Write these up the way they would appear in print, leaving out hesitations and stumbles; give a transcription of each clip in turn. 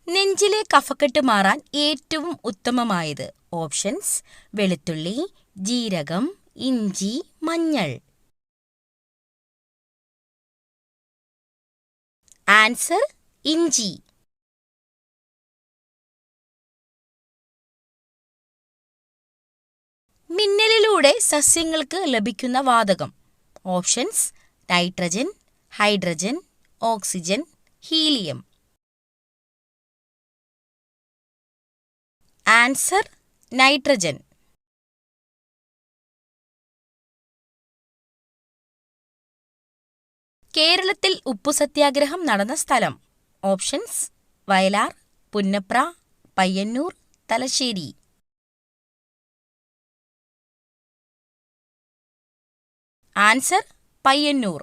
നെഞ്ചിലെ കഫക്കെട്ട് മാറാൻ ഏറ്റവും ഉത്തമമായത്. ഓപ്ഷൻസ്: വെളുത്തുള്ളി, ജീരകം, ഇഞ്ചി, മഞ്ഞൾ. ആൻസർ: ഇഞ്ചി. മിന്നലിലൂടെ സസ്യങ്ങൾക്ക് ലഭിക്കുന്ന വാതകം. Options: nitrogen, hydrogen, oxygen, helium. Answer: nitrogen. കേരളത്തിൽ ഉപ്പു സത്യാഗ്രഹം നടന്ന സ്ഥലം. ഓപ്ഷൻസ്: വയലാർ, പുന്നപ്ര, പയ്യന്നൂർ, തലശ്ശേരി. ആൻസർ: പയ്യന്നൂർ.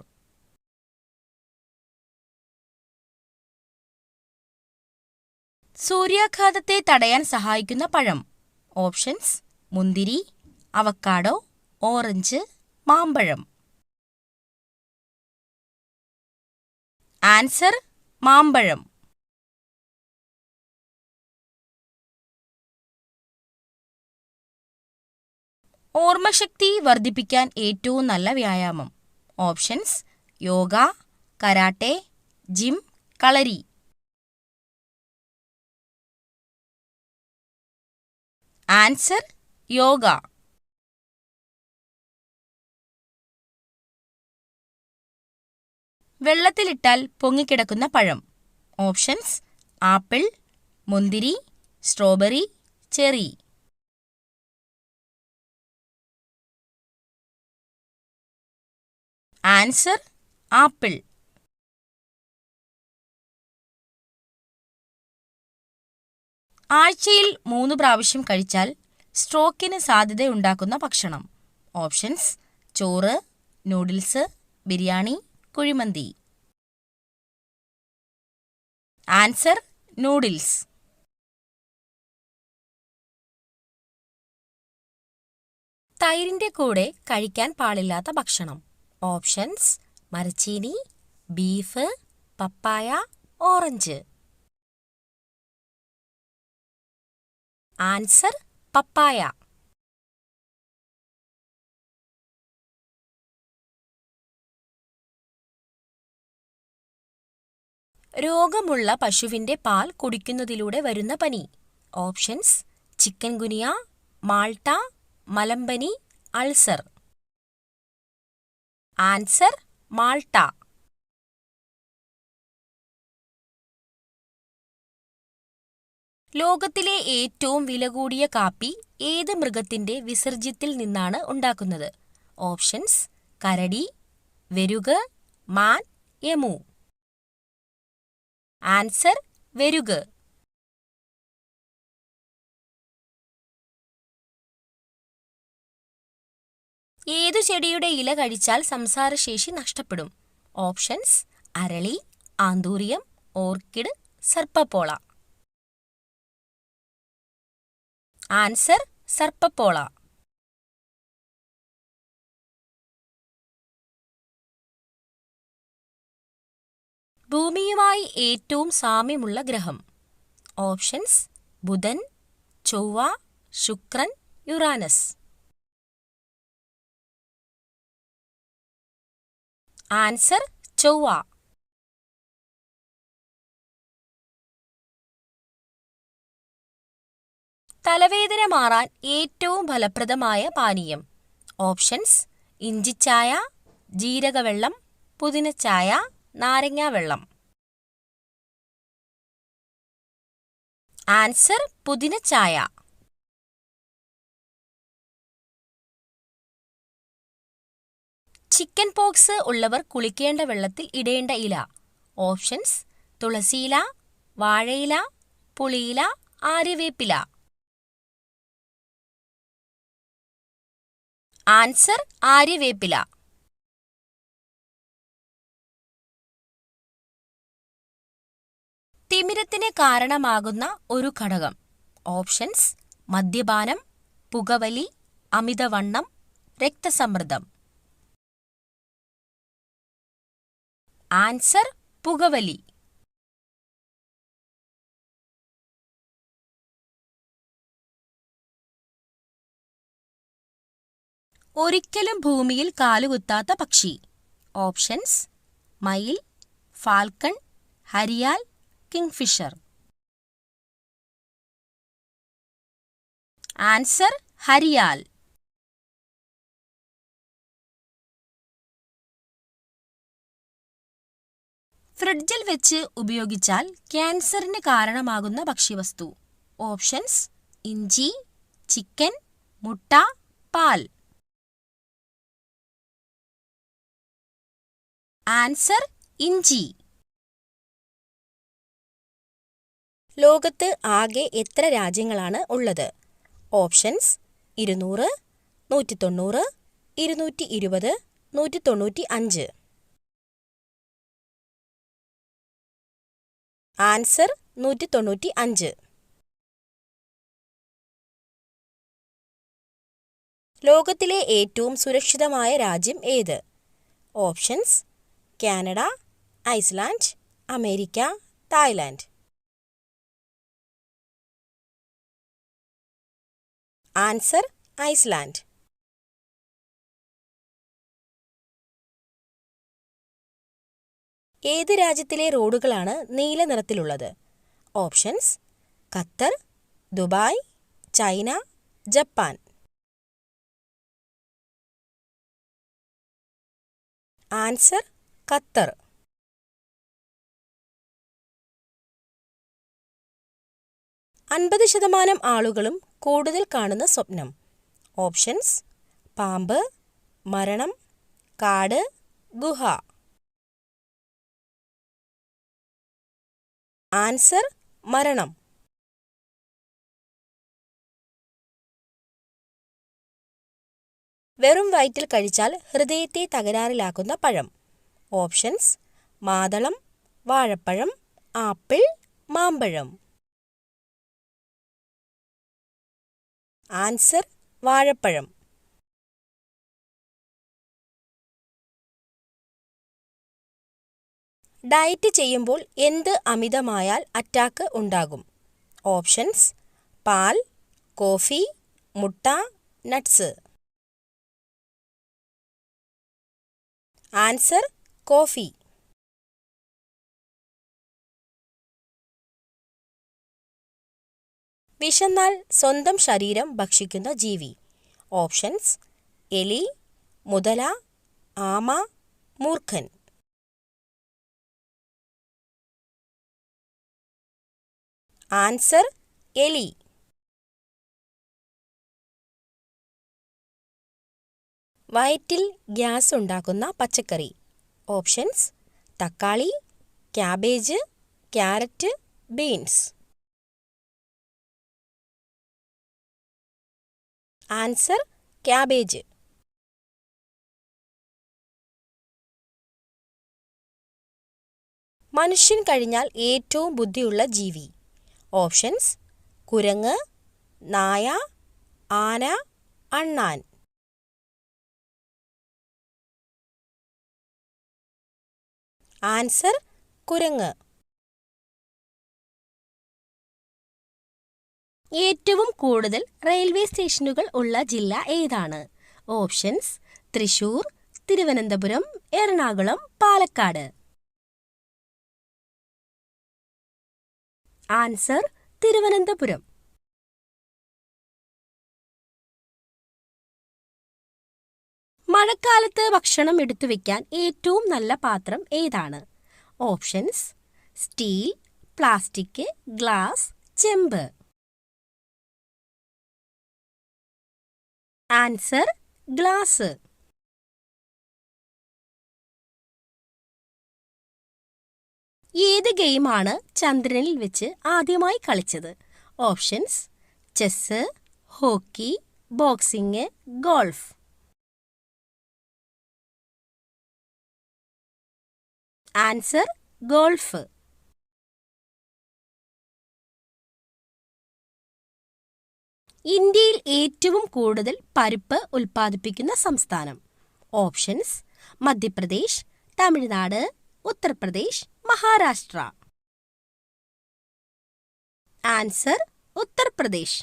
സൂര്യാഘാതത്തെ തടയാൻ സഹായിക്കുന്ന പഴം. ഓപ്ഷൻസ്: മുന്തിരി, അവക്കാഡോ, ഓറഞ്ച്, മാമ്പഴം. ആൻസർ: മാമ്പഴം. ഓർമ്മശക്തി വർദ്ധിപ്പിക്കാൻ ഏറ്റവും നല്ല വ്യായാമം. Options: yoga, karate, gym, kalari. Answer: yoga. വെള്ളത്തിലിട്ടാൽ പൊങ്ങിക്കിടക്കുന്ന പഴം. ഓപ്ഷൻസ്: ആപ്പിൾ, മുന്തിരി, സ്ട്രോബെറി, ചെറി. Answer: apple. ആഴ്ചയിൽ 3 പ്രാവശ്യം കഴിച്ചാൽ സ്ട്രോക്കിന് സാധ്യതയുണ്ടാക്കുന്ന ഭക്ഷണം. ഓപ്ഷൻസ്: ചോറ്, noodles, biryani, kuzhimanthi. Answer: noodles. തൈരിന്റെ കൂടെ കഴിക്കാൻ പാടില്ലാത്ത ഭക്ഷണം. ഓപ്ഷൻസ്: മരച്ചീനി, beef, papaya, orange. Answer: papaya. രോഗമുള്ള പശുവിന്റെ പാൽ കുടിക്കുന്നതിലൂടെ വരുന്ന പനി. ഓപ്ഷൻസ്: ചിക്കൻ ഗുനിയ, മാൾട്ട, മലമ്പനി, അൾസർ. Answer: Malta. ലോകത്തിലെ ഏറ്റവും വില കൂടിയ കാപ്പി ഏത് മൃഗത്തിന്റെ വിസർജ്യത്തിൽ നിന്നാണ് ഉണ്ടാക്കുന്നത്? ഓപ്ഷൻസ്: കരടി, വെരുക്, മാൻ, എമു. ആൻസർ: വെരുക്. ഏതു ചെടിയുടെ ഇല കഴിച്ചാൽ സംസാരശേഷി നഷ്ടപ്പെടും? ഓപ്ഷൻസ്: അരളി, ആന്തൂറിയം, ഓർക്കിഡ്, സർപ്പപ്പോള. ആൻസർ: സർപ്പപ്പോള. ഭൂമിയുമായി ഏറ്റവും സാമ്യമുള്ള ഗ്രഹം. ഓപ്ഷൻസ്: ബുധൻ, ചൊവ്വ, ശുക്രൻ, യുറാനസ്. ആൻസർ: ചൊവ്വ. തലവേദന മാറാൻ ഏറ്റവും ഫലപ്രദമായ പാനീയം. ഓപ്ഷൻസ്: ഇഞ്ചിച്ചായ, ജീരകവെള്ളം, പുതിനച്ചായ, നാരങ്ങാവെള്ളം. ആൻസർ: പുതിനച്ചായ. ചിക്കൻ പോക്സ് ഉള്ളവർ കുളിക്കേണ്ട വെള്ളത്തിൽ ഇടേണ്ട ഇല. ഓപ്ഷൻസ്: തുളസിയില, വാഴയില, പുളിയില, ആര്യവേപ്പില. ആൻസർ: ആര്യവേപ്പില. തിമിരത്തിന് കാരണമാകുന്ന ഒരു ഘടകം. ഓപ്ഷൻസ്: മദ്യപാനം, പുകവലി, അമിതവണ്ണം, രക്തസമ്മർദ്ദം. ആൻസർ: പുകവലി. ഒരിക്കലും ഭൂമിയിൽ കാലുകുത്താത്ത പക്ഷി. ഓപ്ഷൻസ്: മയിൽ, ഫാൽക്കൺ, ഹരിയാൽ, കിങ്ഫിഷർ. ആൻസർ: ഹരിയാൽ. ഫ്രിഡ്ജിൽ വെച്ച് ഉപയോഗിച്ചാൽ ക്യാൻസറിന് കാരണമാകുന്ന ഭക്ഷ്യവസ്തു. ഓപ്ഷൻസ്: ഇഞ്ചി, ചിക്കൻ, മുട്ട, പാൽ. ആൻസർ: ഇഞ്ചി. ലോകത്ത് ആകെ എത്ര രാജ്യങ്ങളാണ് ഉള്ളത്? ഓപ്ഷൻസ്: 200, 190, 220, 195. ആൻസർ: 195. ലോകത്തിലെ ഏറ്റവും സുരക്ഷിതമായ രാജ്യം ഏത്? ഓപ്ഷൻസ്: Canada, Iceland, America, Thailand. Answer: Iceland. ഏത് രാജ്യത്തിലെ റോഡുകളാണ് നീല നിറത്തിലുള്ളത്? Options: Qatar, Dubai, China, Japan. Answer: Qatar. %50 ആളുകളും കൂടുതൽ കാണുന്ന സ്വപ്നം. ഓപ്ഷൻസ്: പാമ്പ്, മരണം, കാട്, ഗുഹ. ആൻസർ: മരണം. വെറും വയറ്റിൽ കഴിച്ചാൽ ഹൃദയത്തെ തകരാറിലാക്കുന്ന പഴം. ഓപ്ഷൻസ്: മാതളം, വാഴപ്പഴം, ആപ്പിൾ, മാമ്പഴം. ആൻസർ: വാഴപ്പഴം. ഡയറ്റ് ചെയ്യുമ്പോൾ എന്ത് അമിതമായാൽ അറ്റാക്ക് ഉണ്ടാകും? ഓപ്ഷൻസ്: പാൽ, കോഫി, മുട്ട, നട്ട്സ്. Answer: coffee. വിശന്നാൽ സ്വന്തം ശരീരം ഭക്ഷിക്കുന്ന ജീവി. ഓപ്ഷൻസ്: എലി, മുതല, ആമ, മൂർഖൻ. ആൻസർ: എലി. വയറ്റിൽ ഗ്യാസ് ഉണ്ടാക്കുന്ന പച്ചക്കറി. ഓപ്ഷൻസ്: തക്കാളി, cabbage, carrot, beans. Answer: cabbage. മനുഷ്യൻ കഴിഞ്ഞാൽ ഏറ്റവും ബുദ്ധിയുള്ള ജീവി. ഓപ്ഷൻസ്: കുരങ്ങ്, നായ, ആന, അണ്ണാൻ. ആൻസർ: കുരങ്ങ്. ഏറ്റവും കൂടുതൽ റെയിൽവേ സ്റ്റേഷനുകൾ ഉള്ള ജില്ല ഏതാണ്? ഓപ്ഷൻസ്: തൃശൂർ, തിരുവനന്തപുരം, എറണാകുളം, പാലക്കാട്. ആൻസർ: തിരുവനന്തപുരം. മഴക്കാലത്ത് ഭക്ഷണം എടുത്തു വെക്കാൻ ഏറ്റവും നല്ല പാത്രം ഏതാണ്? ഓപ്ഷൻസ്: സ്റ്റീൽ, പ്ലാസ്റ്റിക്, ഗ്ലാസ്, ചെമ്പ്. Answer: glass. ഏത് ഗെയിമാണ് ചന്ദ്രനിൽ വെച്ച് ആദ്യമായി കളിച്ചത്? Options: chess, hockey, boxing, golf. Answer: golf. ഇന്ത്യയിൽ ഏറ്റവും കൂടുതൽ പരിപ്പ് ഉൽപ്പാദിപ്പിക്കുന്ന സംസ്ഥാനം. ഓപ്ഷൻസ്: മധ്യപ്രദേശ്, തമിഴ്നാട്, ഉത്തർപ്രദേശ്, മഹാരാഷ്ട്ര. ആൻസർ: ഉത്തർപ്രദേശ്.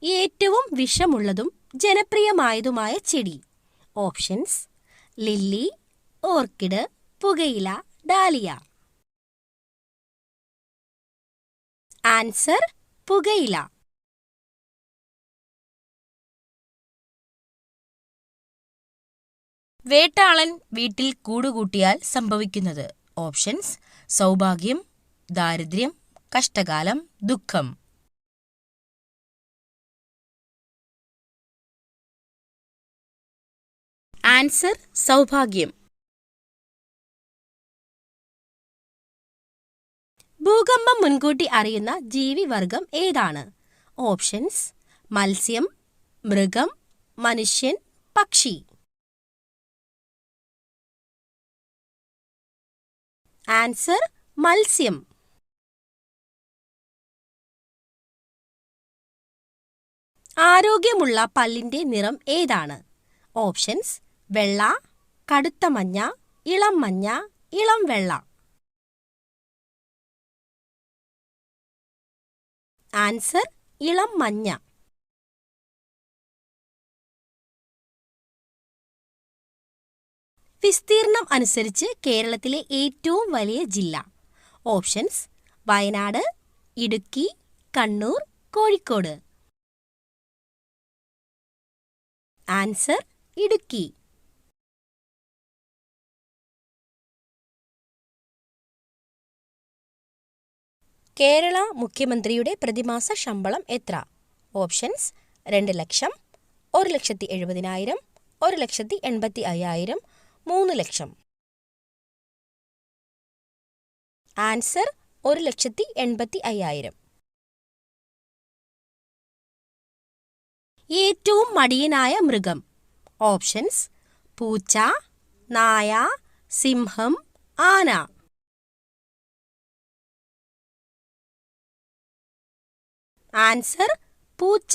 ഏറ്റവും വിഷമുള്ളതും ജനപ്രിയമായതുമായ ചെടി. ഓപ്ഷൻസ്: ലില്ലി, ഓർക്കിഡ്, പുകയില, ഡാലിയ. ആൻസർ: പുകയില. വേട്ടാളൻ വീട്ടിൽ കൂടുകൂട്ടിയാൽ സംഭവിക്കുന്നത്. ഓപ്ഷൻസ്: സൗഭാഗ്യം, ദാരിദ്ര്യം, കഷ്ടകാലം, ദുഃഖം. ആൻസർ: സൗഭാഗ്യം. ഭൂകമ്പം മുൻകൂട്ടി അറിയുന്ന ജീവിവർഗം ഏതാണ്? ഓപ്ഷൻസ്: മത്സ്യം, മൃഗം, മനുഷ്യൻ, പക്ഷി. ആൻസർ: മത്സ്യം. ആരോഗ്യമുള്ള പല്ലിന്റെ നിറം ഏതാണ്? ഓപ്ഷൻസ്: വെള്ള, കടുത്ത മഞ്ഞ, ഇളം മഞ്ഞ, ഇളം വെള്ള. ആൻസർ: ഇളം മഞ്ഞ. വിസ്തീർണം അനുസരിച്ച് കേരളത്തിലെ ഏറ്റവും വലിയ ജില്ല. ഓപ്ഷൻസ്: വയനാട്, ഇടുക്കി, കണ്ണൂർ, കോഴിക്കോട്. ആൻസർ: ഇടുക്കി. കേരള മുഖ്യമന്ത്രിയുടെ പ്രതിമാസ ശമ്പളം എത്ര? ഓപ്ഷൻസ്: 2 ലക്ഷം, 1,70,000, 1,85,000, 3 ലക്ഷം. ആൻസർ: 1,85,000. ഏറ്റവും മടിയനായ മൃഗം. ഓപ്ഷൻസ്: പൂച്ച, നായ, സിംഹം, ആന. ആൻസർ: പൂച്ച.